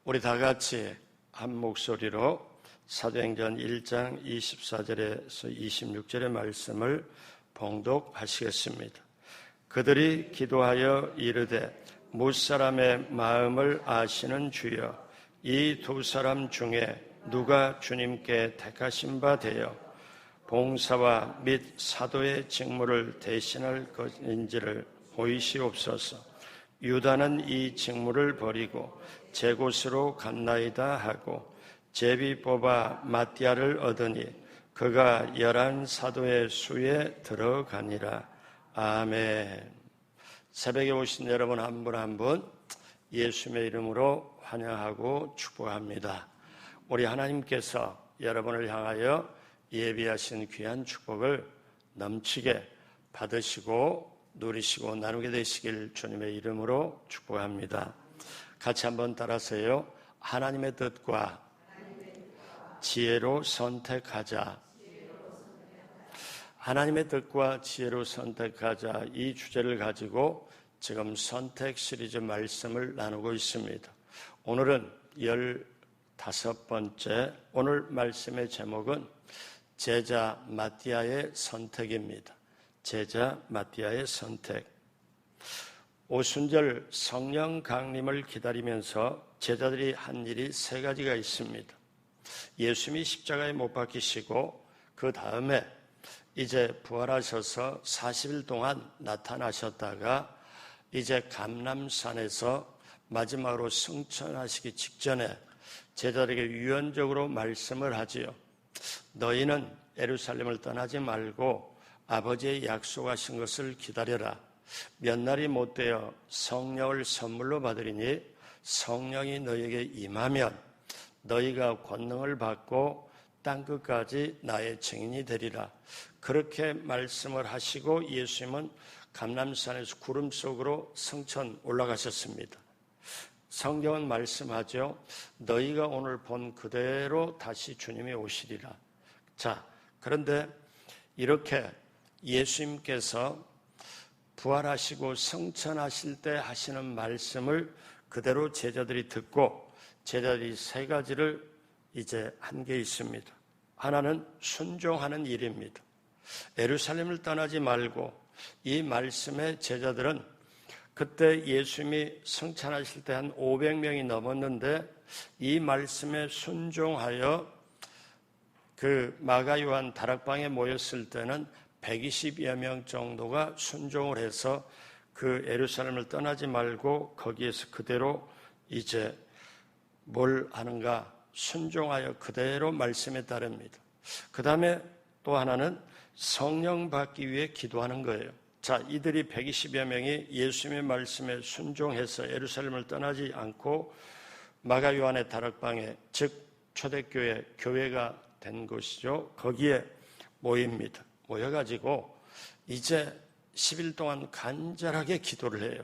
우리 다 같이 한 목소리로 사도행전 1장 24절에서 26절의 말씀을 봉독하시겠습니다. 그들이 기도하여 이르되 무사람의 마음을 아시는 주여, 이 두 사람 중에 누가 주님께 택하신 바 되어 봉사와 및 사도의 직무를 대신할 것인지를 보이시옵소서. 유다는 이 직무를 버리고 제 곳으로 갔나이다 하고 제비 뽑아 마띠아를 얻으니 그가 11 사도의 수에 들어가니라. 아멘. 새벽에 오신 여러분 한 분 한 분 예수님의 이름으로 환영하고 축복합니다. 우리 하나님께서 여러분을 향하여 예비하신 귀한 축복을 넘치게 받으시고 누리시고 나누게 되시길 주님의 이름으로 축복합니다. 같이 한번 따라서요. 하나님의 뜻과 지혜로 선택하자. 하나님의 뜻과 지혜로 선택하자. 이 주제를 가지고 지금 선택 시리즈 말씀을 나누고 있습니다. 오늘은 15번째, 오늘 말씀의 제목은 제자 마띠아의 선택입니다. 제자 마띠아의 선택. 오순절 성령 강림을 기다리면서 제자들이 한 일이 3가지가 있습니다. 예수님이 십자가에 못 박히시고 그 다음에 이제 부활하셔서 40일 동안 나타나셨다가 이제 감람산에서 마지막으로 승천하시기 직전에 제자들에게 유언적으로 말씀을 하지요. 너희는 예루살렘을 떠나지 말고 아버지의 약속하신 것을 기다려라. 몇 날이 못되어 성령을 선물로 받으리니 성령이 너희에게 임하면 너희가 권능을 받고 땅끝까지 나의 증인이 되리라. 그렇게 말씀을 하시고 예수님은 감람산에서 구름 속으로 성천 올라가셨습니다. 성경은 말씀하죠. 너희가 오늘 본 그대로 다시 주님이 오시리라. 자, 그런데 이렇게 예수님께서 부활하시고 성천하실 때 하시는 말씀을 그대로 제자들이 듣고 제자들이 3가지를 이제 한 게 있습니다. 하나는 순종하는 일입니다. 예루살렘을 떠나지 말고 이 말씀에 제자들은 그때 예수님이 성천하실 때 한 500명이 넘었는데 이 말씀에 순종하여 그 마가 요한 다락방에 모였을 때는 120여 명 정도가 순종을 해서 그 예루살렘을 떠나지 말고 거기에서 그대로 이제 뭘 하는가? 순종하여 그대로 말씀에 따릅니다. 그 다음에 또 하나는 성령 받기 위해 기도하는 거예요. 자, 이들이 120여 명이 예수님의 말씀에 순종해서 예루살렘을 떠나지 않고 마가 요한의 다락방에, 즉 초대교회, 교회가 된 곳이죠. 거기에 모입니다. 모여가지고 이제 10일 동안 간절하게 기도를 해요.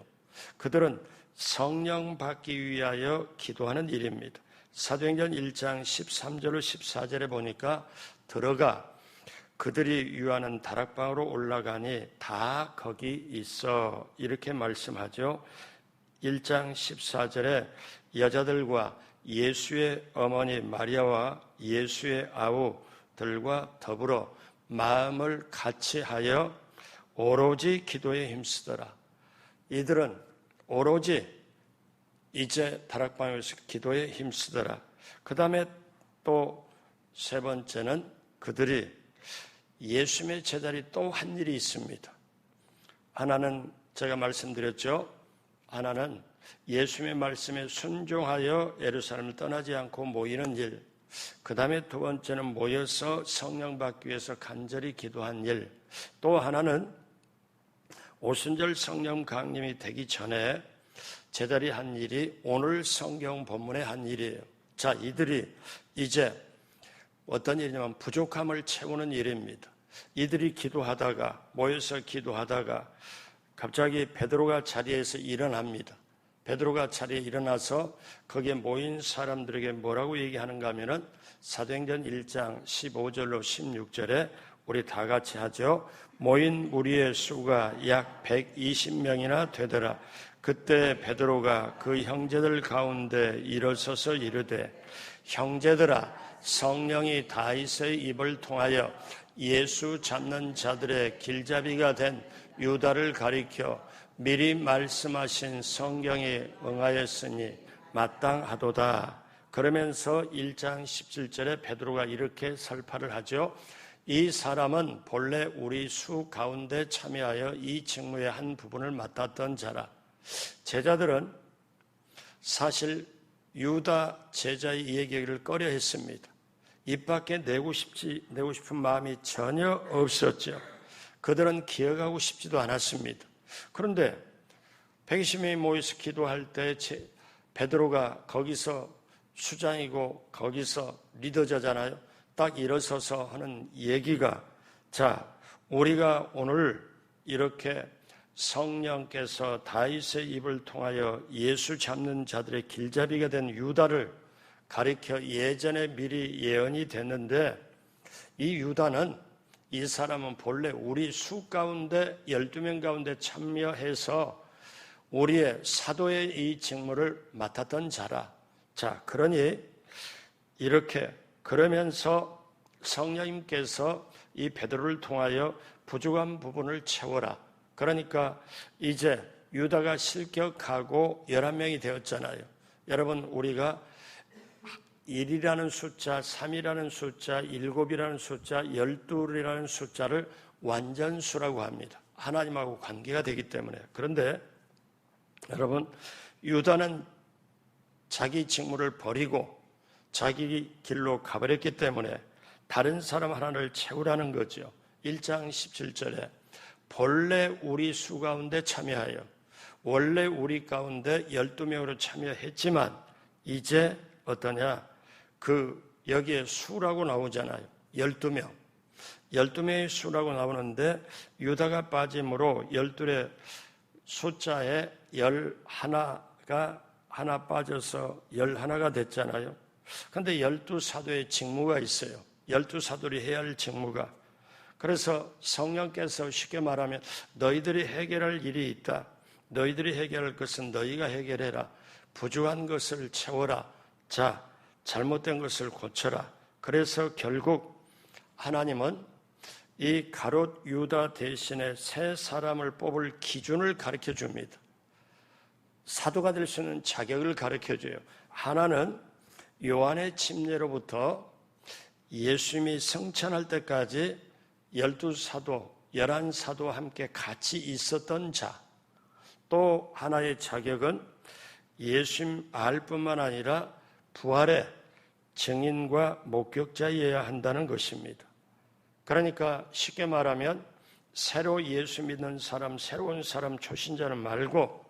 그들은 성령 받기 위하여 기도하는 일입니다. 사도행전 1장 13절로 14절에 보니까 들어가 그들이 유하는 다락방으로 올라가니 다 거기 있어. 이렇게 말씀하죠. 1장 14절에 여자들과 예수의 어머니 마리아와 예수의 아우들과 더불어 마음을 같이 하여 오로지 기도에 힘쓰더라. 이들은 오로지 이제 다락방에서 기도에 힘쓰더라. 그 다음에 또 3번째는 그들이 예수님의 제자들이 또 한 일이 있습니다. 하나는 제가 말씀드렸죠. 하나는 예수님의 말씀에 순종하여 예루살렘을 떠나지 않고 모이는 일. 그 다음에 2번째는 모여서 성령 받기 위해서 간절히 기도한 일. 또 하나는 오순절 성령 강림이 되기 전에 제자들이 한 일이 오늘 성경 본문의 한 일이에요. 자, 이들이 이제 어떤 일이냐면 부족함을 채우는 일입니다. 이들이 기도하다가 모여서 기도하다가 갑자기 베드로가 자리에서 일어납니다. 베드로가 자리에 일어나서 거기에 모인 사람들에게 뭐라고 얘기하는가 하면은 사도행전 1장 15절로 16절에 우리 다 같이 하죠. 모인 무리의 수가 약 120명이나 되더라. 그때 베드로가 그 형제들 가운데 일어서서 이르되 형제들아 성령이 다윗의 입을 통하여 예수 잡는 자들의 길잡이가 된 유다를 가리켜 미리 말씀하신 성경에 응하였으니 마땅하도다. 그러면서 1장 17절에 베드로가 이렇게 설파를 하죠. 이 사람은 본래 우리 수 가운데 참여하여 이 직무의 한 부분을 맡았던 자라. 제자들은 사실 유다 제자의 이 얘기를 꺼려 했습니다. 입 밖에 내고 싶은 마음이 전혀 없었죠. 그들은 기억하고 싶지도 않았습니다. 그런데 120명이 모여서 기도할 때 베드로가 거기서 수장이고 거기서 리더자잖아요. 딱 일어서서 하는 얘기가 자, 우리가 오늘 이렇게 성령께서 다윗의 입을 통하여 예수 잡는 자들의 길잡이가 된 유다를 가리켜 예전에 미리 예언이 됐는데 이 유다는 이 사람은 본래 우리 수 가운데 12명 가운데 참여해서 우리의 사도의 이 직무를 맡았던 자라. 자, 그러니 이렇게 그러면서 성령님께서 이 베드로를 통하여 부족한 부분을 채워라. 그러니까 이제 유다가 실격하고 11명이 되었잖아요. 여러분 우리가 1이라는 숫자, 3이라는 숫자, 7이라는 숫자, 12이라는 숫자를 완전수라고 합니다. 하나님하고 관계가 되기 때문에. 그런데 여러분 유다는 자기 직무를 버리고 자기 길로 가버렸기 때문에 다른 사람 하나를 채우라는 거죠. 1장 17절에 본래 우리 수 가운데 참여하여 원래 우리 가운데 12명으로 참여했지만 이제 어떠냐? 여기에 수라고 나오잖아요. 12명. 12명의 수라고 나오는데 유다가 빠짐으로 12의 숫자에 11가 하나 빠져서 11가 됐잖아요. 그런데 12사도의 직무가 있어요. 12사도들이 해야 할 직무가. 그래서 성령께서 쉽게 말하면 너희들이 해결할 일이 있다. 너희들이 해결할 것은 너희가 해결해라. 부족한 것을 채워라. 자, 잘못된 것을 고쳐라. 그래서 결국 하나님은 이 가롯 유다 대신에 세 사람을 뽑을 기준을 가르쳐 줍니다. 사도가 될 수 있는 자격을 가르쳐 줘요. 하나는 요한의 침례로부터 예수님이 성찬할 때까지 12사도, 11사도와 함께 같이 있었던 자. 또 하나의 자격은 예수님 알 뿐만 아니라 부활의 증인과 목격자여야 한다는 것입니다. 그러니까 쉽게 말하면 새로 예수 믿는 사람, 새로운 사람, 초신자는 말고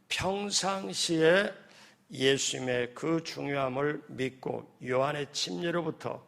평상시에 예수님의 그 중요함을 믿고 요한의 침례로부터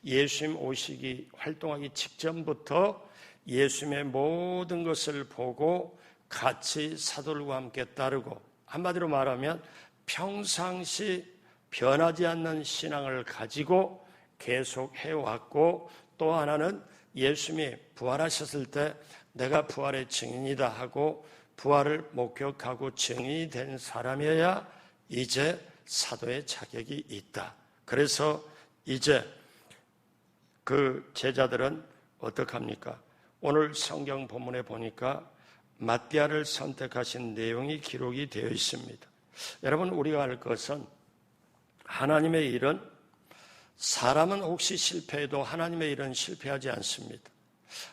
예수님 오시기 활동하기 직전부터 예수님의 모든 것을 보고 같이 사도들과 함께 따르고 한마디로 말하면 평상시 변하지 않는 신앙을 가지고 계속 해왔고 또 하나는 예수님이 부활하셨을 때 내가 부활의 증인이다 하고 부활을 목격하고 증인이 된 사람이어야 이제 사도의 자격이 있다. 그래서 이제 그 제자들은 어떡합니까? 오늘 성경 본문에 보니까 마띠아를 선택하신 내용이 기록이 되어 있습니다. 여러분 우리가 알 것은 하나님의 일은 사람은 혹시 실패해도 하나님의 일은 실패하지 않습니다.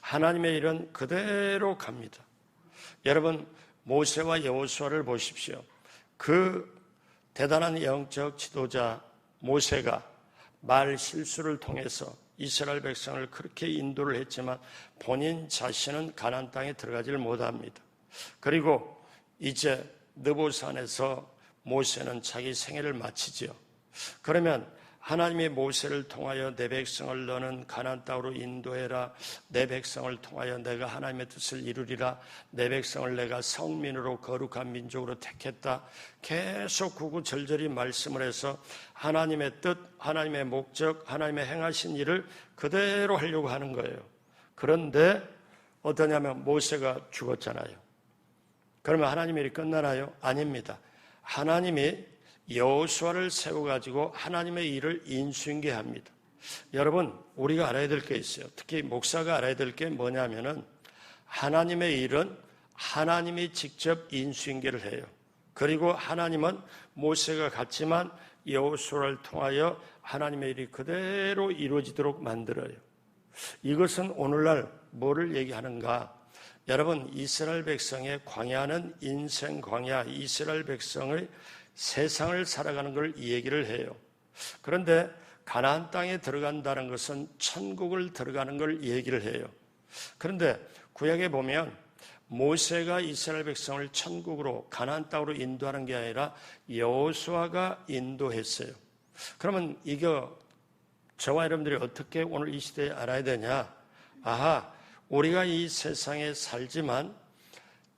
하나님의 일은 그대로 갑니다. 여러분 모세와 여호수아를 보십시오. 그 대단한 영적 지도자 모세가 말 실수를 통해서 이스라엘 백성을 그렇게 인도를 했지만 본인 자신은 가나안 땅에 들어가지를 못합니다. 그리고 이제 느보산에서 모세는 자기 생애를 마치죠. 그러면 하나님의 모세를 통하여 내 백성을 너는 가나안 땅으로 인도해라. 내 백성을 통하여 내가 하나님의 뜻을 이루리라. 내 백성을 내가 성민으로 거룩한 민족으로 택했다. 계속 구구절절히 말씀을 해서 하나님의 뜻, 하나님의 목적, 하나님의 행하신 일을 그대로 하려고 하는 거예요. 그런데 어떠냐면 모세가 죽었잖아요. 그러면 하나님의 일이 끝나나요? 아닙니다. 하나님이 여호수아를 세워가지고 하나님의 일을 인수인계합니다. 여러분, 우리가 알아야 될 게 있어요. 특히 목사가 알아야 될 게 뭐냐면은 하나님의 일은 하나님이 직접 인수인계를 해요. 그리고 하나님은 모세가 갔지만 여호수아를 통하여 하나님의 일이 그대로 이루어지도록 만들어요. 이것은 오늘날 뭐를 얘기하는가? 여러분, 이스라엘 백성의 광야는 인생 광야, 이스라엘 백성의 세상을 살아가는 걸 이 얘기를 해요. 그런데 가나안 땅에 들어간다는 것은 천국을 들어가는 걸 얘기를 해요. 그런데 구약에 보면 모세가 이스라엘 백성을 천국으로 가나안 땅으로 인도하는 게 아니라 여호수아가 인도했어요. 그러면 이거 저와 여러분들이 어떻게 오늘 이 시대에 알아야 되냐? 아하, 우리가 이 세상에 살지만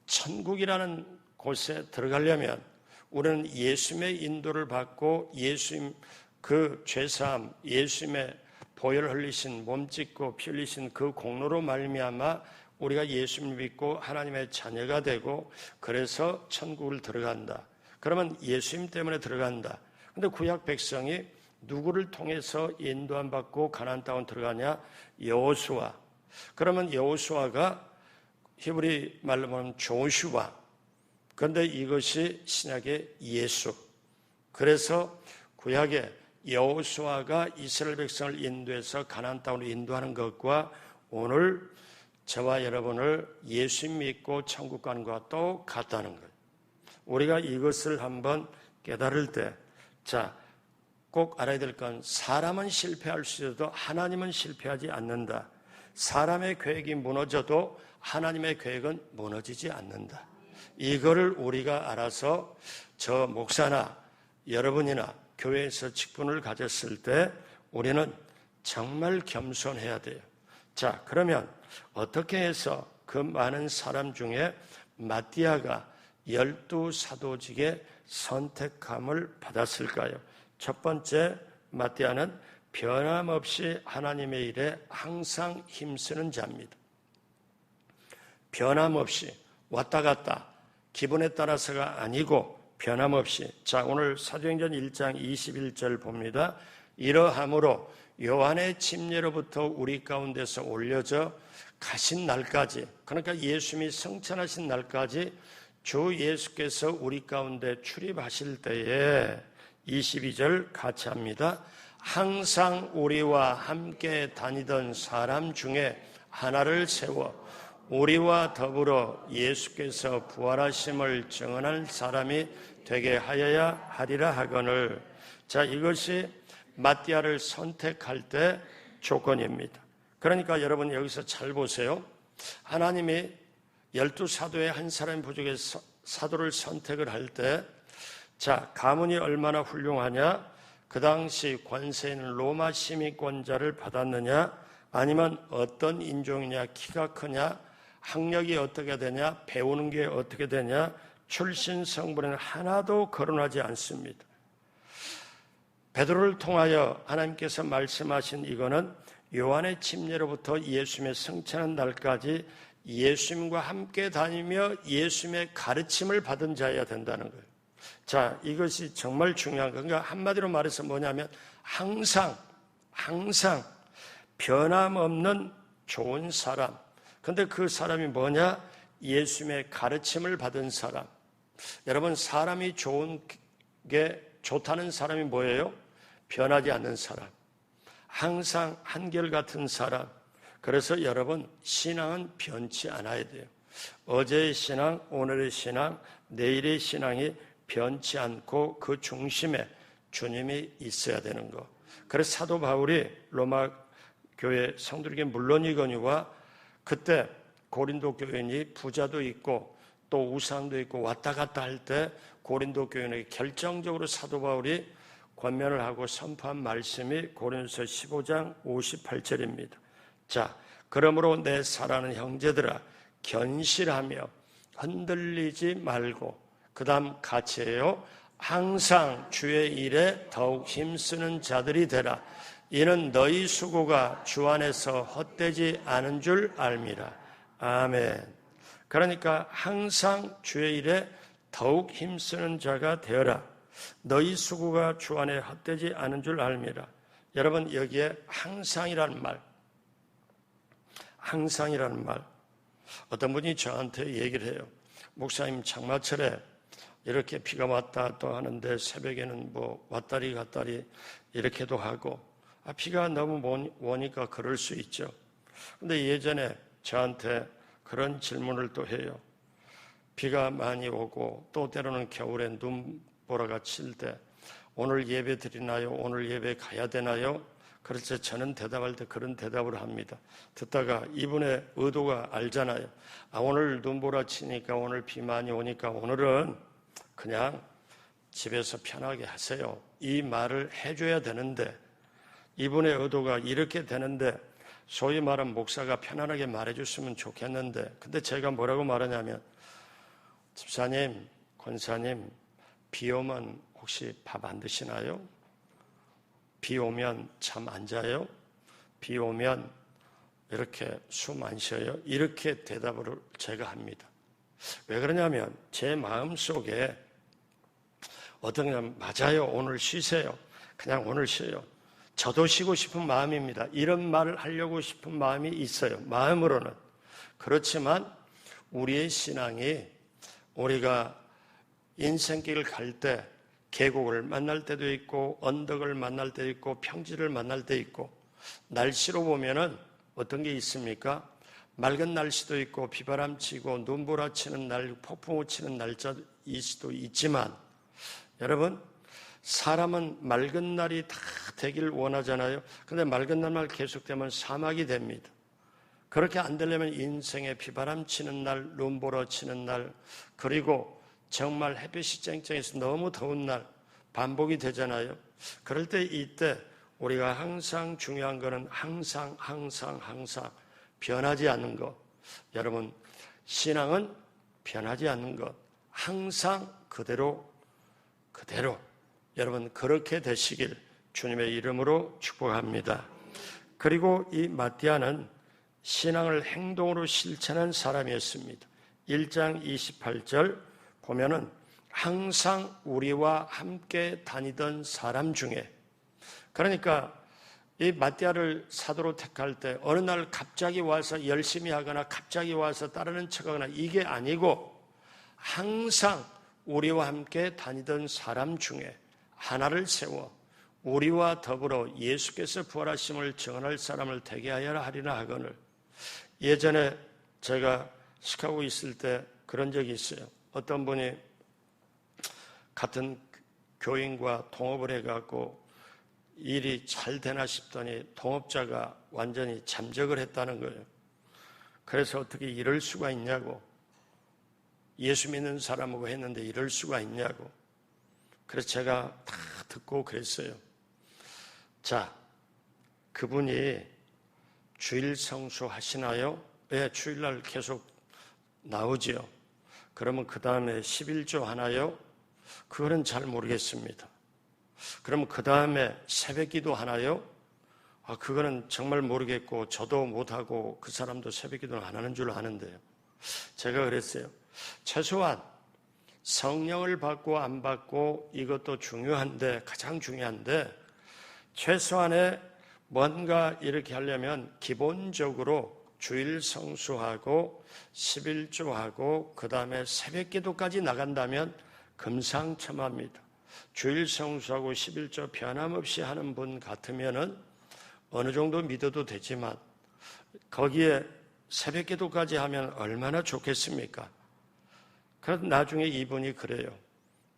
천국이라는 곳에 들어가려면 우리는 예수님의 인도를 받고 예수님 그 죄사함, 예수님의 보혈 흘리신 몸 찢고 피 흘리신 그 공로로 말미암아 우리가 예수님을 믿고 하나님의 자녀가 되고 그래서 천국을 들어간다. 그러면 예수님 때문에 들어간다. 근데 구약 백성이 누구를 통해서 인도함 받고 가나안 땅에 들어가냐? 여호수아. 그러면 여호수아가 히브리 말로 보면 조슈아. 그런데 이것이 신약의 예수. 그래서 구약에 여호수아가 이스라엘 백성을 인도해서 가나안 땅으로 인도하는 것과 오늘 저와 여러분을 예수 믿고 천국 가는 것과 똑같다는 거예요. 우리가 이것을 한번 깨달을 때, 자, 꼭 알아야 될 건 사람은 실패할 수 있어도 하나님은 실패하지 않는다. 사람의 계획이 무너져도 하나님의 계획은 무너지지 않는다. 이거를 우리가 알아서 저 목사나 여러분이나 교회에서 직분을 가졌을 때 우리는 정말 겸손해야 돼요. 자, 그러면 어떻게 해서 그 많은 사람 중에 마띠아가 12사도직의 선택함을 받았을까요? 첫 번째, 마띠아는 변함없이 하나님의 일에 항상 힘쓰는 자입니다. 변함없이 왔다 갔다 기분에 따라서가 아니고 변함없이. 자, 오늘 사도행전 1장 21절 봅니다. 이러함으로 요한의 침례로부터 우리 가운데서 올려져 가신 날까지, 그러니까 예수님이 성천하신 날까지 주 예수께서 우리 가운데 출입하실 때에 22절 같이 합니다. 항상 우리와 함께 다니던 사람 중에 하나를 세워 우리와 더불어 예수께서 부활하심을 증언할 사람이 되게 하여야 하리라 하거늘. 자, 이것이 마띠아를 선택할 때 조건입니다. 그러니까 여러분 여기서 잘 보세요. 하나님이 12사도의 한 사람이 부족해서 사도를 선택을 할 때, 자, 가문이 얼마나 훌륭하냐? 그 당시 권세 있는 로마 시민권자를 받았느냐? 아니면 어떤 인종이냐? 키가 크냐? 학력이 어떻게 되냐? 배우는 게 어떻게 되냐? 출신 성분은 하나도 거론하지 않습니다. 베드로를 통하여 하나님께서 말씀하신 이거는 요한의 침례로부터 예수님의 성천한 날까지 예수님과 함께 다니며 예수님의 가르침을 받은 자여야 된다는 거예요. 자, 이것이 정말 중요한 거예요. 그러니까 한마디로 말해서 뭐냐면 항상 변함없는 좋은 사람. 근데 그 사람이 뭐냐? 예수님의 가르침을 받은 사람. 여러분, 사람이 좋은 게 좋다는 사람이 뭐예요? 변하지 않는 사람. 항상 한결같은 사람. 그래서 여러분, 신앙은 변치 않아야 돼요. 어제의 신앙, 오늘의 신앙, 내일의 신앙이 변치 않고 그 중심에 주님이 있어야 되는 거. 그래서 사도 바울이 로마 교회 성도에게 물론이거니와 그때 고린도 교인이 부자도 있고 또 우상도 있고 왔다 갔다 할 때 고린도 교인에게 결정적으로 사도 바울이 권면을 하고 선포한 말씀이 고린도서 15장 58절입니다. 자, 그러므로 내 사랑하는 형제들아 견실하며 흔들리지 말고, 그 다음 같이 해요. 항상 주의 일에 더욱 힘쓰는 자들이 되라. 이는 너희 수고가 주 안에서 헛되지 않은 줄 알미라. 아멘. 그러니까 항상 주의 일에 더욱 힘쓰는 자가 되어라. 너희 수고가 주 안에 헛되지 않은 줄 알미라. 여러분, 여기에 항상이라는 말, 항상이라는 말, 어떤 분이 저한테 얘기를 해요. 목사님, 장마철에 이렇게 비가 왔다 또 하는데 새벽에는 뭐 왔다리 갔다리 이렇게도 하고, 비가 너무 오니까 그럴 수 있죠. 근데 예전에 저한테 그런 질문을 또 해요. 비가 많이 오고 또 때로는 겨울에 눈보라가 칠 때 오늘 예배 드리나요? 오늘 예배 가야 되나요? 그럴 때 저는 대답할 때 그런 대답을 합니다. 듣다가 이분의 의도가 알잖아요. 오늘 눈보라 치니까 오늘 비 많이 오니까 오늘은 그냥 집에서 편하게 하세요. 이 말을 해줘야 되는데 이분의 의도가 이렇게 되는데 소위 말하면 목사가 편안하게 말해줬으면 좋겠는데 근데 제가 뭐라고 말하냐면 집사님, 권사님 비 오면 혹시 밥 안 드시나요? 비 오면 잠 안 자요? 비 오면 이렇게 숨 안 쉬어요? 이렇게 대답을 제가 합니다. 왜 그러냐면 제 마음속에 어떤 게 맞아요. 오늘 쉬세요. 그냥 오늘 쉬어요. 저도 쉬고 싶은 마음입니다. 이런 말을 하려고 싶은 마음이 있어요. 마음으로는. 그렇지만 우리의 신앙이 우리가 인생길을 갈 때 계곡을 만날 때도 있고 언덕을 만날 때도 있고 평지를 만날 때도 있고 날씨로 보면은 어떤 게 있습니까? 맑은 날씨도 있고 비바람 치고 눈보라 치는 날, 폭풍우 치는 날짜일 수도 있지만 여러분 사람은 맑은 날이 다 되길 원하잖아요. 근데 맑은 날만 계속되면 사막이 됩니다. 그렇게 안 되려면 인생에 비바람 치는 날, 눈보라 치는 날, 그리고 정말 햇빛이 쨍쨍해서 너무 더운 날 반복이 되잖아요. 그럴 때 이때 우리가 항상 중요한 거는 항상 변하지 않는 것. 여러분, 신앙은 변하지 않는 것. 항상 그대로. 여러분, 그렇게 되시길 주님의 이름으로 축복합니다. 그리고 이 마띠아는 신앙을 행동으로 실천한 사람이었습니다. 1장 28절 보면은 항상 우리와 함께 다니던 사람 중에, 그러니까 이 마띠아를 사도로 택할 때 어느 날 갑자기 와서 열심히 하거나 갑자기 와서 따르는 척하거나 이게 아니고 항상 우리와 함께 다니던 사람 중에 하나를 세워 우리와 더불어 예수께서 부활하심을 증언할 사람을 되게 하여라 하리라 하거늘. 예전에 제가 시카고 있을 때 그런 적이 있어요. 어떤 분이 같은 교인과 동업을 해갖고 일이 잘 되나 싶더니 동업자가 완전히 잠적을 했다는 거예요. 그래서 어떻게 이럴 수가 있냐고, 예수 믿는 사람하고 했는데 이럴 수가 있냐고. 그래서 제가 다 듣고 그랬어요. 자, 그분이 주일 성수 하시나요? 네, 주일날 계속 나오지요. 그러면 그 다음에 11조 하나요? 그거는 잘 모르겠습니다. 그러면 그 다음에 새벽기도 하나요? 그거는 정말 모르겠고 저도 못하고 그 사람도 새벽기도는 안 하는 줄 아는데요. 제가 그랬어요. 최소한 성령을 받고 안 받고 이것도 중요한데, 가장 중요한데 최소한의 뭔가 이렇게 하려면 기본적으로 주일 성수하고 11조하고 그 다음에 새벽기도까지 나간다면 금상첨화입니다. 주일 성수하고 11조 변함없이 하는 분 같으면은 어느 정도 믿어도 되지만 거기에 새벽기도까지 하면 얼마나 좋겠습니까? 그래서 나중에 이분이 그래요.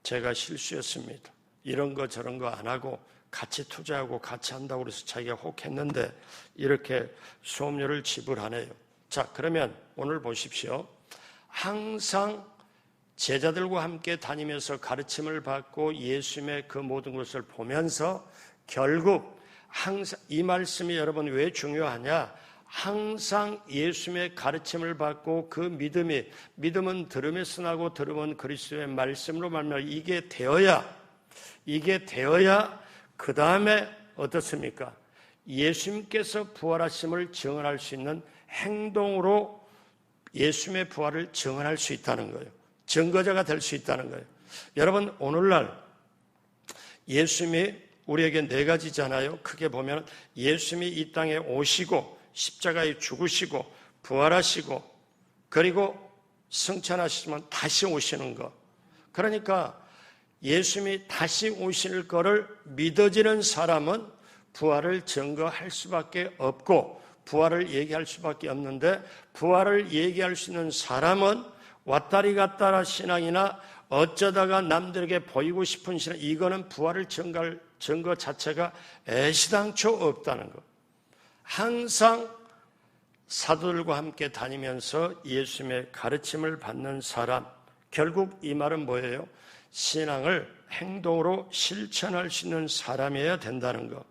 제가 실수였습니다. 이런 거 저런 거 안 하고 같이 투자하고 같이 한다고 해서 자기가 혹했는데 이렇게 수업료를 지불하네요. 자, 그러면 오늘 보십시오. 항상 제자들과 함께 다니면서 가르침을 받고 예수님의 그 모든 것을 보면서 결국 항상 이 말씀이 여러분 왜 중요하냐? 항상 예수님의 가르침을 받고 그 믿음은 들음에서 나고 들음은 그리스도의 말씀으로 말미암아 이게 되어야 그 다음에 어떻습니까? 예수님께서 부활하심을 증언할 수 있는 행동으로 예수님의 부활을 증언할 수 있다는 거예요. 증거자가 될 수 있다는 거예요. 여러분, 오늘날 예수님이 우리에게 네 가지잖아요. 크게 보면 예수님이 이 땅에 오시고 십자가에 죽으시고 부활하시고 그리고 승천하시면 다시 오시는 것. 그러니까 예수님이 다시 오실 거를 믿어지는 사람은 부활을 증거할 수밖에 없고 부활을 얘기할 수밖에 없는데, 부활을 얘기할 수 있는 사람은 왔다리 갔다라 신앙이나 어쩌다가 남들에게 보이고 싶은 신앙, 이거는 부활을 증거할 증거 자체가 애시당초 없다는 것. 항상 사도들과 함께 다니면서 예수님의 가르침을 받는 사람, 결국 이 말은 뭐예요? 신앙을 행동으로 실천할 수 있는 사람이어야 된다는 것.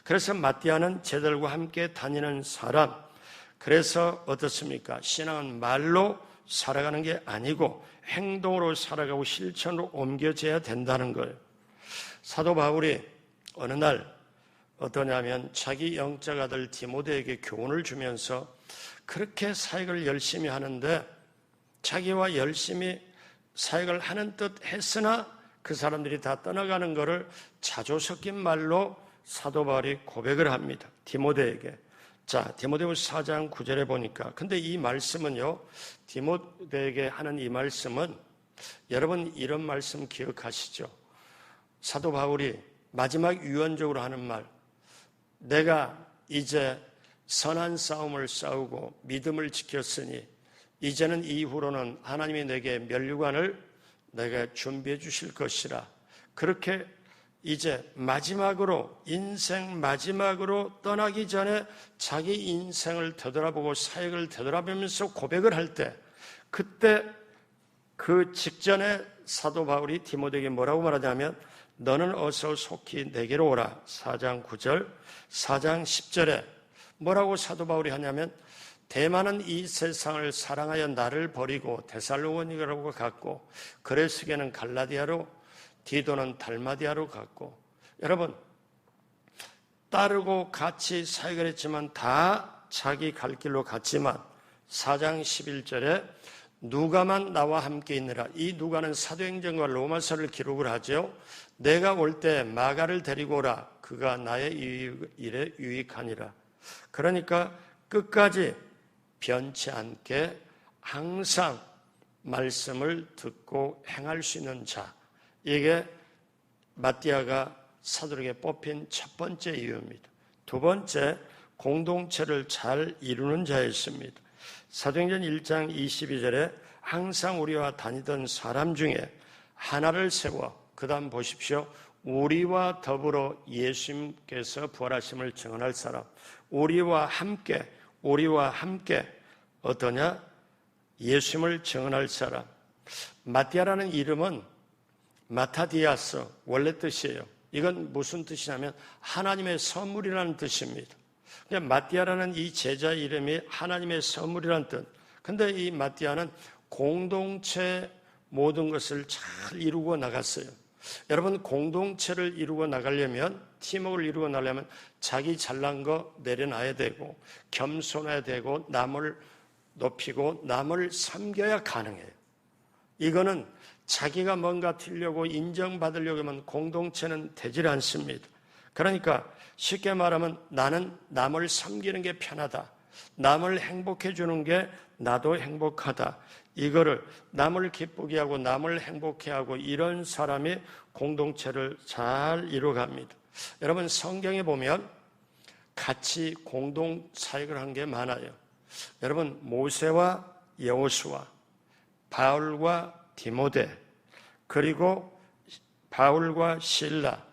그래서 마띠아는 제자들과 함께 다니는 사람. 그래서 어떻습니까? 신앙은 말로 살아가는 게 아니고 행동으로 살아가고 실천으로 옮겨져야 된다는 거예요. 사도 바울이 어느 날 어떠냐면 자기 영적 아들 디모데에게 교훈을 주면서 그렇게 사역을 열심히 하는데 자기와 열심히 사역을 하는 듯 했으나 그 사람들이 다 떠나가는 것을 자조 섞인 말로 사도 바울이 고백을 합니다. 디모데에게. 자, 디모데후서 4장 9절에 보니까, 근데 이 말씀은요, 디모데에게 하는 이 말씀은 여러분 이런 말씀 기억하시죠? 사도 바울이 마지막 유언적으로 하는 말, 내가 이제 선한 싸움을 싸우고 믿음을 지켰으니 이제는 이후로는 하나님이 내게 면류관을 내게 준비해 주실 것이라. 그렇게 이제 마지막으로, 인생 마지막으로 떠나기 전에 자기 인생을 되돌아보고 사역을 되돌아보면서 고백을 할 때, 그때 그 직전에 사도 바울이 디모데에게 뭐라고 말하냐면 너는 어서 속히 내게로 오라. 4장 9절, 4장 10절에 뭐라고 사도 바울이 하냐면 대만은 이 세상을 사랑하여 나를 버리고 데살로니가로 갔고 그레스게는 갈라디아로 디도는 달마디아로 갔고, 여러분 따르고 같이 사역을 했지만 다 자기 갈 길로 갔지만 4장 11절에 누가만 나와 함께 있느라. 이 누가는 사도행전과 로마서를 기록을 하죠. 내가 올 때 마가를 데리고 오라. 그가 나의 일에 유익하니라. 그러니까 끝까지 변치 않게 항상 말씀을 듣고 행할 수 있는 자, 이게 마띠아가 사도에게 뽑힌 첫 번째 이유입니다. 두 번째, 공동체를 잘 이루는 자였습니다. 사도행전 1장 22절에 항상 우리와 다니던 사람 중에 하나를 세워, 그 다음 보십시오. 우리와 더불어 예수님께서 부활하심을 증언할 사람. 우리와 함께 어떠냐? 예수님을 증언할 사람. 마띠아라는 이름은 마타디아스, 원래 뜻이에요. 이건 무슨 뜻이냐면 하나님의 선물이라는 뜻입니다. 마띠아라는 이 제자 이름이 하나님의 선물이라는 뜻. 근데 이 마띠아는 공동체 모든 것을 잘 이루고 나갔어요. 여러분, 공동체를 이루고 나가려면, 팀워크를 이루고 나가려면 자기 잘난 거 내려놔야 되고 겸손해야 되고 남을 높이고 남을 섬겨야 가능해요. 이거는 자기가 뭔가 틀려고 인정받으려고 하면 공동체는 되질 않습니다. 그러니까 쉽게 말하면 나는 남을 섬기는 게 편하다. 남을 행복해 주는 게 나도 행복하다. 이거를 남을 기쁘게 하고 남을 행복해 하고 이런 사람이 공동체를 잘 이루어갑니다. 여러분, 성경에 보면 같이 공동 사역을 한 게 많아요. 여러분, 모세와 여호수아, 바울과 디모데, 그리고 바울과 실라,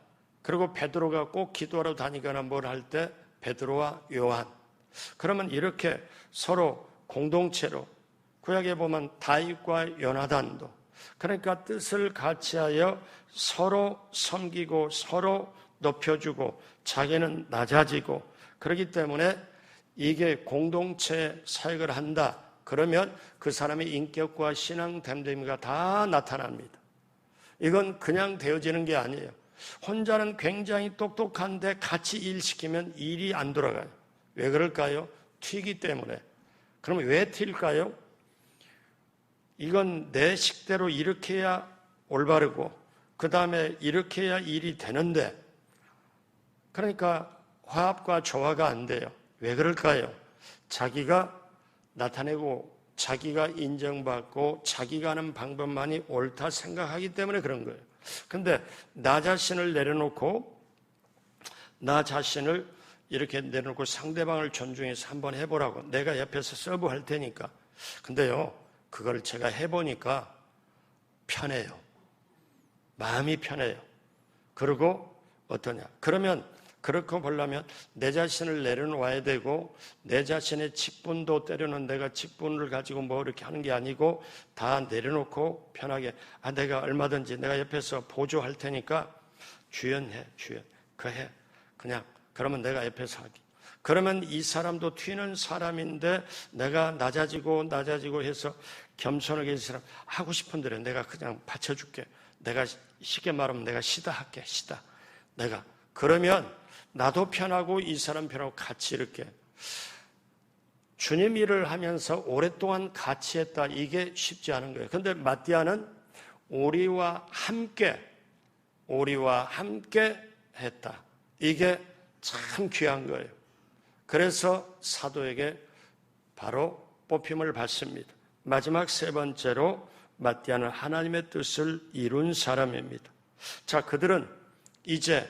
그리고 베드로가 꼭 기도하러 다니거나 뭘 할 때 베드로와 요한. 그러면 이렇게 서로 공동체로, 구약에 보면 다윗과 요나단도, 그러니까 뜻을 같이하여 서로 섬기고 서로 높여주고 자기는 낮아지고, 그렇기 때문에 이게 공동체 사역을 한다. 그러면 그 사람의 인격과 신앙 됨됨이가 다 나타납니다. 이건 그냥 되어지는 게 아니에요. 혼자는 굉장히 똑똑한데 같이 일시키면 일이 안 돌아가요. 왜 그럴까요? 튀기 때문에. 그러면 왜 튈까요? 이건 내 식대로 이렇게 해야 올바르고 그 다음에 이렇게 해야 일이 되는데, 그러니까 화합과 조화가 안 돼요. 왜 그럴까요? 자기가 나타내고 자기가 인정받고 자기가 하는 방법만이 옳다 생각하기 때문에 그런 거예요. 근데 나 자신을 내려놓고 이렇게 내려놓고 상대방을 존중해서 한번 해보라고, 내가 옆에서 서브할 테니까. 근데요, 그걸 제가 해보니까 편해요. 마음이 편해요. 그리고 어떠냐? 그러면 그렇게 보려면 내 자신을 내려놓아야 되고, 내 자신의 직분도 때로는 내가 직분을 가지고 뭐 이렇게 하는 게 아니고 다 내려놓고 편하게, 내가 얼마든지 내가 옆에서 보조할 테니까 주연해, 그거 해. 그냥 그러면 내가 옆에서 하기. 그러면 이 사람도 튀는 사람인데 내가 낮아지고 해서 겸손하게 이 사람 하고 싶은 대로 내가 그냥 받쳐줄게. 내가 쉽게 말하면 내가 시다 할게, 시다. 내가. 그러면 나도 편하고 이 사람 편하고 같이 이렇게. 주님 일을 하면서 오랫동안 같이 했다. 이게 쉽지 않은 거예요. 그런데 마띠아는 우리와 함께 했다. 이게 참 귀한 거예요. 그래서 사도에게 바로 뽑힘을 받습니다. 마지막 세 번째로 마띠아는 하나님의 뜻을 이룬 사람입니다. 자, 그들은 이제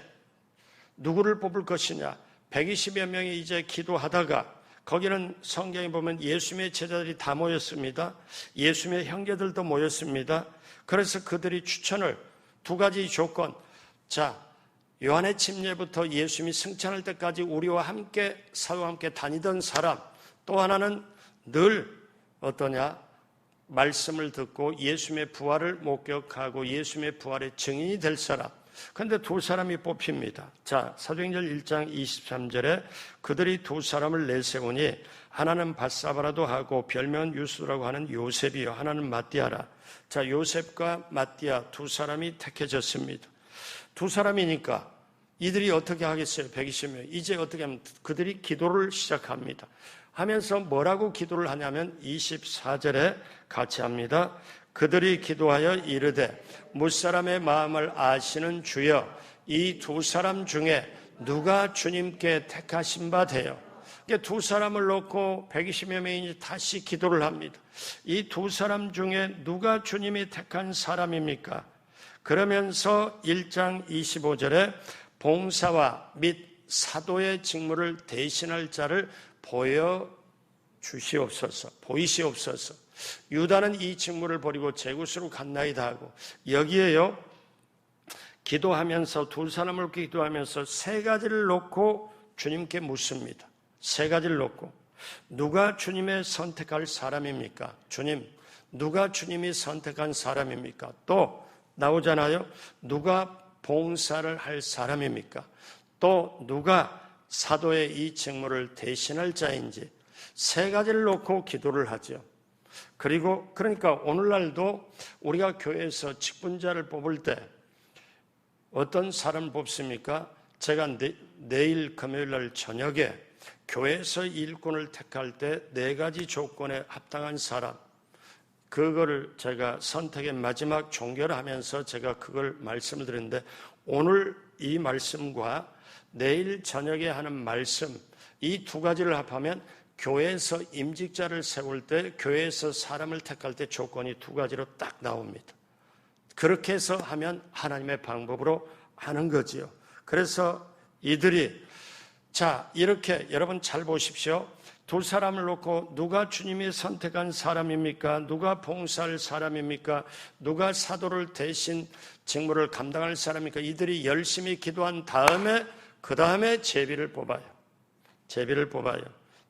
누구를 뽑을 것이냐? 120여 명이 이제 기도하다가, 거기는 성경에 보면 예수님의 제자들이 다 모였습니다. 예수님의 형제들도 모였습니다. 그래서 그들이 추천을 두 가지 조건. 자, 요한의 침례부터 예수님이 승천할 때까지 우리와 함께, 사도와 함께 다니던 사람. 또 하나는 늘 어떠냐? 말씀을 듣고 예수님의 부활을 목격하고 예수님의 부활의 증인이 될 사람. 그런데 두 사람이 뽑힙니다. 자, 사도행전 1장 23절에 그들이 두 사람을 내세우니 하나는 바사바라도 하고 별명은 유수라고 하는 요셉이요, 하나는 마띠아라. 자, 요셉과 마띠아 두 사람이 택해졌습니다. 두 사람이니까 이들이 어떻게 하겠어요? 120명. 이제 어떻게 하면 그들이 기도를 시작합니다. 하면서 뭐라고 기도를 하냐면 24절에 같이 합니다. 그들이 기도하여 이르되 무사람의 마음을 아시는 주여, 이 두 사람 중에 누가 주님께 택하신 바 되어. 두 사람을 놓고 120여 명이 다시 기도를 합니다. 이 두 사람 중에 누가 주님이 택한 사람입니까? 그러면서 1장 25절에 봉사와 및 사도의 직무를 대신할 자를 보이시옵소서. 유다는 이 직무를 버리고 제구스로 갔나이다 하고, 여기에요, 기도하면서 두 사람을 기도하면서 세 가지를 놓고 주님께 묻습니다. 세 가지를 놓고. 누가 주님의 선택할 사람입니까? 주님, 누가 주님이 선택한 사람입니까? 또 나오잖아요. 누가 봉사를 할 사람입니까? 또 누가 사도의 이 직무를 대신할 자인지, 세 가지를 놓고 기도를 하죠. 그러니까 오늘날도 우리가 교회에서 직분자를 뽑을 때 어떤 사람을 뽑습니까? 제가 내일 금요일 날 저녁에 교회에서 일꾼을 택할 때 네 가지 조건에 합당한 사람, 그거를 제가 선택의 마지막 종결을 하면서 제가 그걸 말씀을 드렸는데, 오늘 이 말씀과 내일 저녁에 하는 말씀, 이 두 가지를 합하면 교회에서 임직자를 세울 때, 교회에서 사람을 택할 때 조건이 두 가지로 딱 나옵니다. 그렇게 해서 하면 하나님의 방법으로 하는 거지요. 그래서 이들이, 자, 이렇게 여러분 잘 보십시오. 두 사람을 놓고 누가 주님이 선택한 사람입니까? 누가 봉사할 사람입니까? 누가 사도를 대신 직무를 감당할 사람입니까? 이들이 열심히 기도한 다음에, 그 다음에 제비를 뽑아요.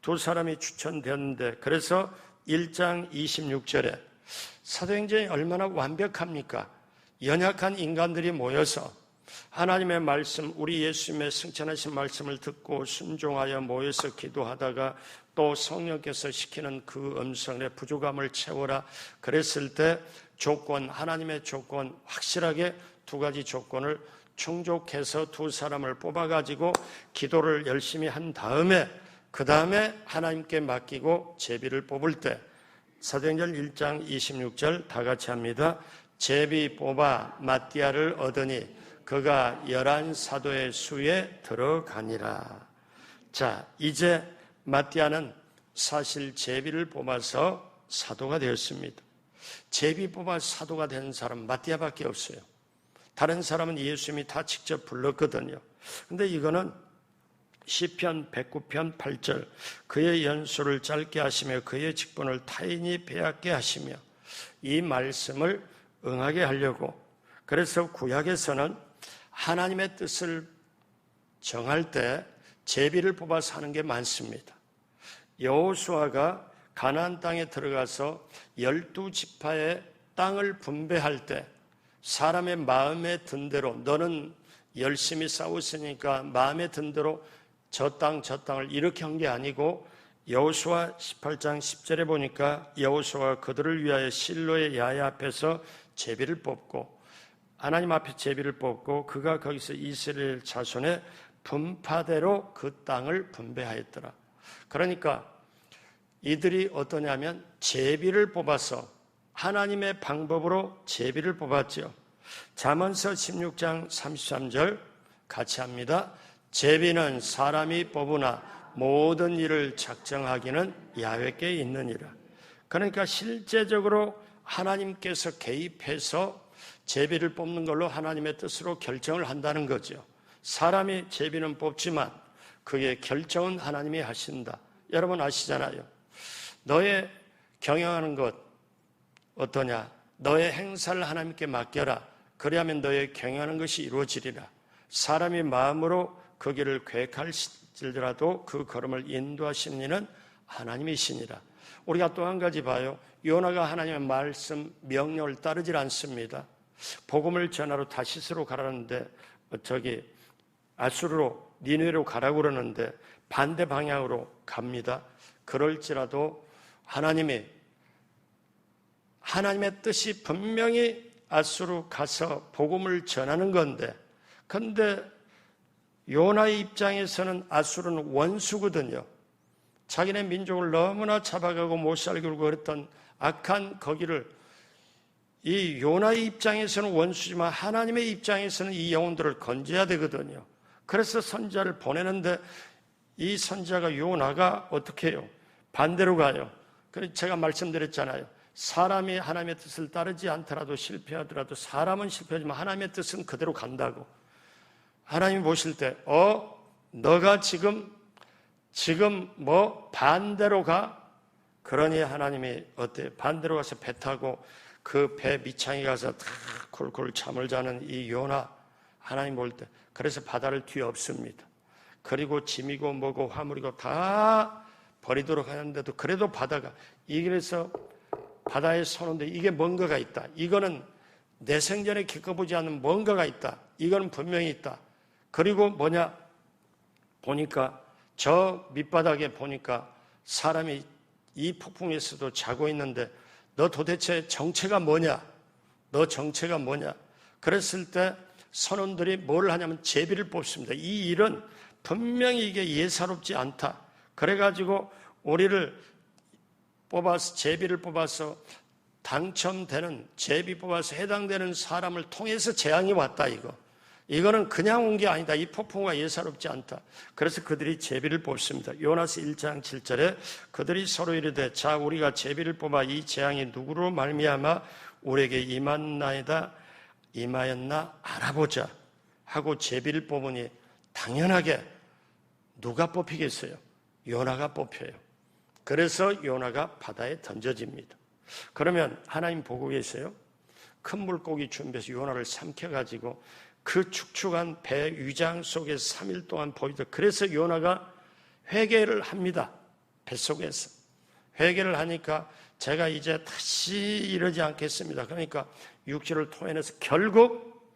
두 사람이 추천되었는데, 그래서 1장 26절에 사도행전이 얼마나 완벽합니까? 연약한 인간들이 모여서 하나님의 말씀, 우리 예수님의 승천하신 말씀을 듣고 순종하여 모여서 기도하다가 또 성령께서 시키는 그 음성의 부족함을 채워라 그랬을 때 조건, 하나님의 조건, 확실하게 두 가지 조건을 충족해서 두 사람을 뽑아가지고 기도를 열심히 한 다음에, 그 다음에 하나님께 맡기고 제비를 뽑을 때 사도행전 1장 26절 다 같이 합니다. 제비 뽑아 마띠아를 얻으니 그가 11사도의 수에 들어가니라. 자, 이제 마띠아는 사실 제비를 뽑아서 사도가 되었습니다. 제비 뽑아 사도가 된 사람 마띠아밖에 없어요. 다른 사람은 예수님이 다 직접 불렀거든요. 근데 이거는 시편 109편 8절 그의 연수를 짧게 하시며 그의 직분을 타인이 빼앗게 하시며 이 말씀을 응하게 하려고, 그래서 구약에서는 하나님의 뜻을 정할 때 제비를 뽑아서 하는 게 많습니다. 여호수아가 가나안 땅에 들어가서 12지파의 땅을 분배할 때 사람의 마음에 든 대로, 너는 열심히 싸웠으니까 마음에 든 대로 저 땅을 이렇게 한 게 아니고, 여호수아 18장 10절에 보니까 여호수아가 그들을 위하여 실로의 야외 앞에서 제비를 뽑고, 하나님 앞에 제비를 뽑고 그가 거기서 이스라엘 자손의 분파대로 그 땅을 분배하였더라. 그러니까 이들이 어떠냐면 제비를 뽑아서 하나님의 방법으로 제비를 뽑았죠. 잠언서 16장 33절 같이 합니다. 제비는 사람이 뽑으나 모든 일을 작정하기는 야훼께 있느니라. 그러니까 실제적으로 하나님께서 개입해서 제비를 뽑는 걸로 하나님의 뜻으로 결정을 한다는 거죠. 사람이 제비는 뽑지만 그의 결정은 하나님이 하신다. 여러분 아시잖아요. 너의 경영하는 것 어떠냐? 너의 행사를 하나님께 맡겨라. 그리하면 너의 경영하는 것이 이루어지리라. 사람이 마음으로 그 길을 계획할지라도 그 걸음을 인도하시는 이는 하나님이시니라. 우리가 또 한 가지 봐요. 요나가 하나님의 말씀, 명령을 따르질 않습니다. 복음을 전하러 다시스로 가라는데 아수르로 니느웨로 가라고 그러는데 반대 방향으로 갑니다. 그럴지라도 하나님의 뜻이 분명히 아수르 가서 복음을 전하는 건데, 근데 요나의 입장에서는 아수르는 원수거든요. 자기네 민족을 너무나 잡아가고 못 살게 굴고 그랬던 악한 거기를, 이 요나의 입장에서는 원수지만 하나님의 입장에서는 이 영혼들을 건져야 되거든요. 그래서 선지자를 보내는데 이 선지자가 요나가 어떻게 해요? 반대로 가요. 그래서 제가 말씀드렸잖아요. 사람이 하나님의 뜻을 따르지 않더라도 실패하더라도 사람은 실패하지만 하나님의 뜻은 그대로 간다고. 하나님이 보실 때 너가 지금 반대로 가? 그러니 하나님이 어때요? 반대로 가서 배 타고 그 배 밑창에 가서 다 콜콜 잠을 자는 이 요나, 하나님 볼 때 그래서 바다를 뒤엎습니다. 그리고 짐이고 뭐고 화물이고 다 버리도록 하는데도 그래도 바다가, 이래서 바다에 서는데 이게 뭔가가 있다. 이거는 내 생전에 겪어보지 않은 뭔가가 있다. 이거는 분명히 있다. 그리고 뭐냐? 보니까 저 밑바닥에 보니까 사람이 이 폭풍에서도 자고 있는데 너 도대체 정체가 뭐냐? 너 정체가 뭐냐? 그랬을 때 선원들이 뭘 하냐면 제비를 뽑습니다. 이 일은 분명히 이게 예사롭지 않다. 그래가지고 우리를 뽑아서, 제비를 뽑아서 당첨되는, 제비 뽑아서 해당되는 사람을 통해서 재앙이 왔다. 이거는 그냥 온 게 아니다. 이 폭풍과 예사롭지 않다. 그래서 그들이 제비를 뽑습니다. 요나서 1장 7절에 그들이 서로 이르되 자 우리가 제비를 뽑아 이 재앙이 누구로 말미암아 우리에게 임하였나 알아보자 하고 제비를 뽑으니 당연하게 누가 뽑히겠어요? 요나가 뽑혀요. 그래서 요나가 바다에 던져집니다. 그러면 하나님 보고 계세요? 큰 물고기 준비해서 요나를 삼켜가지고 그 축축한 배 위장 속에서 3일 동안 보이다. 그래서 요나가 회개를 합니다. 뱃속에서. 회개를 하니까 제가 이제 다시 이러지 않겠습니다. 그러니까 육지를 토해내서 결국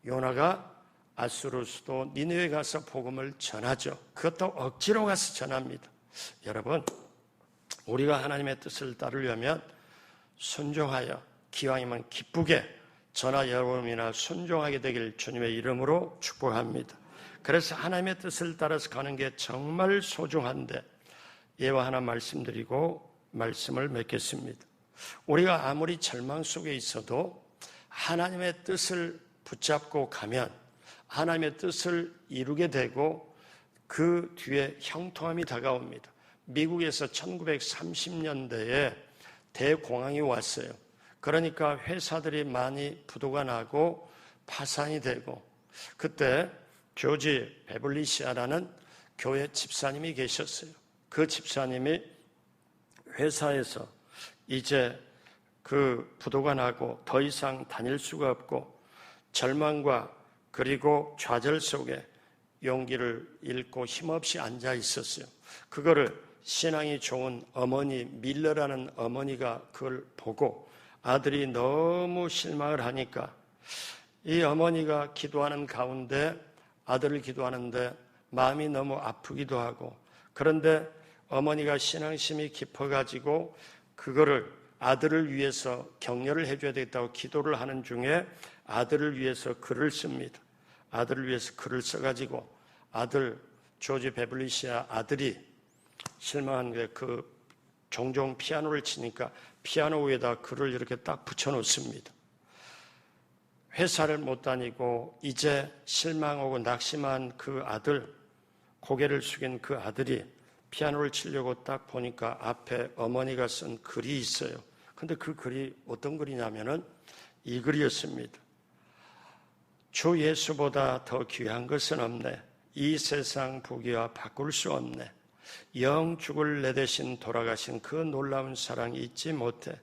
요나가 아수르 수도 니느웨 가서 복음을 전하죠. 그것도 억지로 가서 전합니다. 여러분, 우리가 하나님의 뜻을 따르려면 순종하여 기왕이면 기쁘게 저나 여러분이나 순종하게 되길 주님의 이름으로 축복합니다. 그래서 하나님의 뜻을 따라서 가는 게 정말 소중한데 예와 하나 말씀드리고 말씀을 맺겠습니다. 우리가 아무리 절망 속에 있어도 하나님의 뜻을 붙잡고 가면 하나님의 뜻을 이루게 되고 그 뒤에 형통함이 다가옵니다. 미국에서 1930년대에 대공황이 왔어요. 그러니까 회사들이 많이 부도가 나고 파산이 되고, 그때 조지 베블리시아라는 교회 집사님이 계셨어요. 그 집사님이 회사에서 이제 그 부도가 나고 더 이상 다닐 수가 없고 절망과 그리고 좌절 속에 용기를 잃고 힘없이 앉아 있었어요. 그거를 신앙이 좋은 어머니 밀러라는 어머니가 그걸 보고 아들이 너무 실망을 하니까 이 어머니가 기도하는 가운데 아들을 기도하는데 마음이 너무 아프기도 하고, 그런데 어머니가 신앙심이 깊어가지고 그거를 아들을 위해서 격려를 해줘야 되겠다고 기도를 하는 중에 아들을 위해서 글을 씁니다. 아들을 위해서 글을 써가지고 아들 조지 베블리시아 아들이 실망한 게 그 종종 피아노를 치니까 피아노 위에다 글을 이렇게 딱 붙여놓습니다. 회사를 못 다니고 이제 실망하고 낙심한 그 아들, 고개를 숙인 그 아들이 피아노를 치려고 딱 보니까 앞에 어머니가 쓴 글이 있어요. 근데 그 글이 어떤 글이냐면은 이 글이었습니다. 주 예수보다 더 귀한 것은 없네. 이 세상 부귀와 바꿀 수 없네. 영 죽을 내 대신 돌아가신 그 놀라운 사랑 잊지 못해.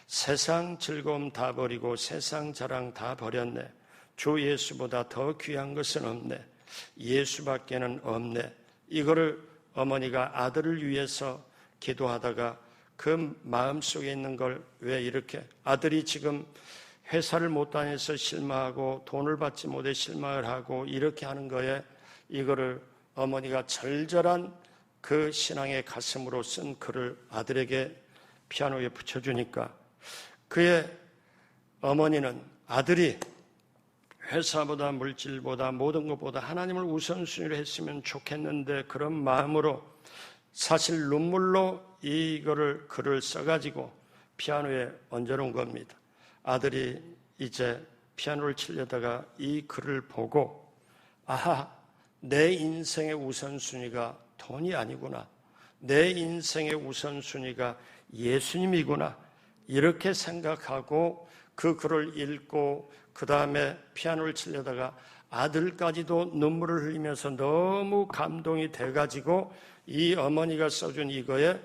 세상 즐거움 다 버리고 세상 자랑 다 버렸네. 주 예수보다 더 귀한 것은 없네. 예수밖에는 없네. 이거를 어머니가 아들을 위해서 기도하다가 그 마음속에 있는 걸 왜 이렇게 아들이 지금 회사를 못 다녀서 실망하고 돈을 받지 못해 실망을 하고 이렇게 하는 거에 이거를 어머니가 절절한 그 신앙의 가슴으로 쓴 글을 아들에게 피아노에 붙여주니까 그의 어머니는 아들이 회사보다 물질보다 모든 것보다 하나님을 우선순위로 했으면 좋겠는데 그런 마음으로 사실 눈물로 이거를 글을 써가지고 피아노에 얹어놓은 겁니다. 아들이 이제 피아노를 치려다가 이 글을 보고 아하, 내 인생의 우선순위가 돈이 아니구나. 내 인생의 우선순위가 예수님이구나. 이렇게 생각하고 그 글을 읽고 그 다음에 피아노를 치려다가 아들까지도 눈물을 흘리면서 너무 감동이 돼가지고 이 어머니가 써준 이거에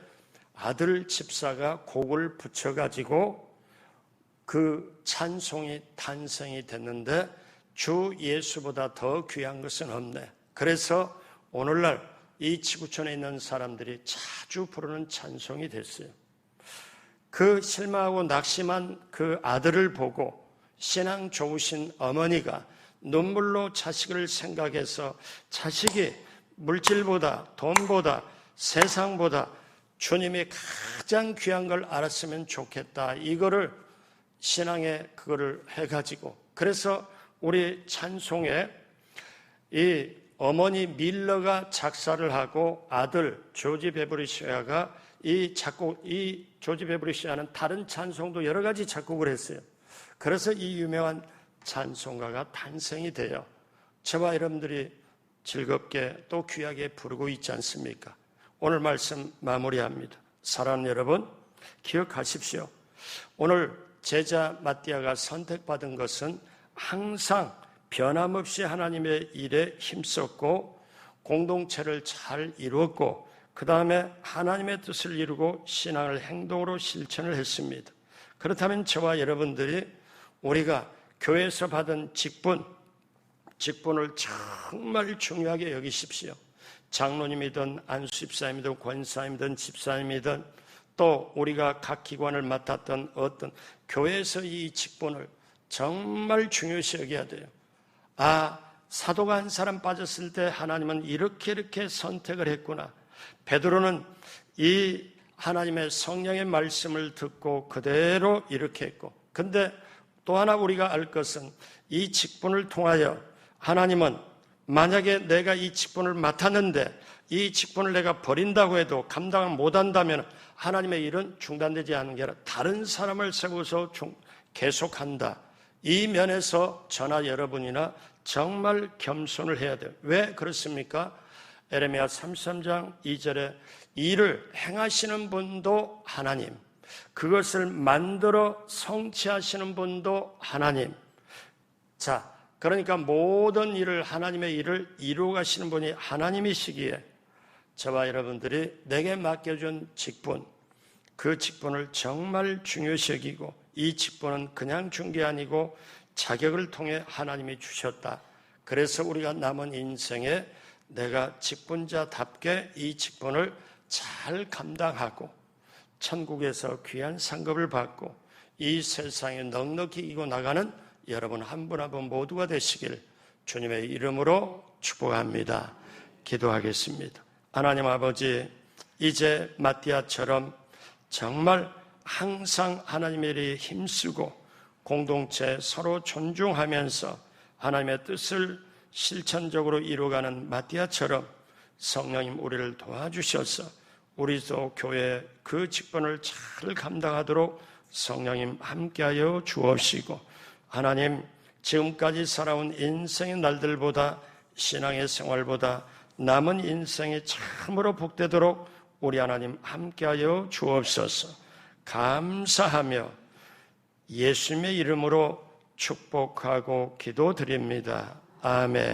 아들 집사가 곡을 붙여가지고 그 찬송이 탄생이 됐는데 주 예수보다 더 귀한 것은 없네. 그래서 오늘날 이 지구촌에 있는 사람들이 자주 부르는 찬송이 됐어요. 그 실망하고 낙심한 그 아들을 보고 신앙 좋으신 어머니가 눈물로 자식을 생각해서 자식이 물질보다 돈보다 세상보다 주님이 가장 귀한 걸 알았으면 좋겠다. 이거를 신앙에 그거를 해가지고 그래서 우리 찬송에 이 어머니 밀러가 작사를 하고 아들 조지 베브리시아가 이 조지 베브리시아는 다른 찬송도 여러 가지 작곡을 했어요. 그래서 이 유명한 찬송가가 탄생이 돼요. 저와 여러분들이 즐겁게 또 귀하게 부르고 있지 않습니까? 오늘 말씀 마무리합니다. 사랑하는 여러분, 기억하십시오. 오늘 제자 마띠아가 선택받은 것은 항상 변함없이 하나님의 일에 힘썼고 공동체를 잘 이루었고 그 다음에 하나님의 뜻을 이루고 신앙을 행동으로 실천을 했습니다. 그렇다면 저와 여러분들이 우리가 교회에서 받은 직분을 정말 중요하게 여기십시오. 장로님이든 안수집사님이든 권사님이든 집사님이든 또 우리가 각 기관을 맡았던 어떤 교회에서 이 직분을 정말 중요시 여겨야 돼요. 사도가 한 사람 빠졌을 때 하나님은 이렇게 선택을 했구나. 베드로는 이 하나님의 성령의 말씀을 듣고 그대로 이렇게 했고, 근데 또 하나 우리가 알 것은 이 직분을 통하여 하나님은 만약에 내가 이 직분을 맡았는데 이 직분을 내가 버린다고 해도 감당을 못한다면 하나님의 일은 중단되지 않는 게 아니라 다른 사람을 세워서 계속한다. 이 면에서 저나 여러분이나 정말 겸손을 해야 돼요. 왜 그렇습니까? 에레미야 33장 2절에 일을 행하시는 분도 하나님, 그것을 만들어 성취하시는 분도 하나님. 자, 그러니까 모든 일을, 하나님의 일을 이루어 가시는 분이 하나님이시기에 저와 여러분들이 내게 맡겨준 직분, 그 직분을 정말 중요시 여기고 이 직분은 그냥 준 게 아니고 자격을 통해 하나님이 주셨다. 그래서 우리가 남은 인생에 내가 직분자답게 이 직분을 잘 감당하고 천국에서 귀한 상급을 받고 이 세상에 넉넉히 이고 나가는 여러분 한 분 한 분 모두가 되시길 주님의 이름으로 축복합니다. 기도하겠습니다. 하나님 아버지, 이제 마띠아처럼 정말 항상 하나님의 일에 힘쓰고 공동체 서로 존중하면서 하나님의 뜻을 실천적으로 이루어가는 마띠아처럼 성령님 우리를 도와주셔서 우리도 교회 그 직분을 잘 감당하도록 성령님 함께하여 주옵시고, 하나님 지금까지 살아온 인생의 날들보다 신앙의 생활보다 남은 인생이 참으로 복되도록 우리 하나님 함께하여 주옵소서. 감사하며 예수님의 이름으로 축복하고 기도드립니다. 아멘.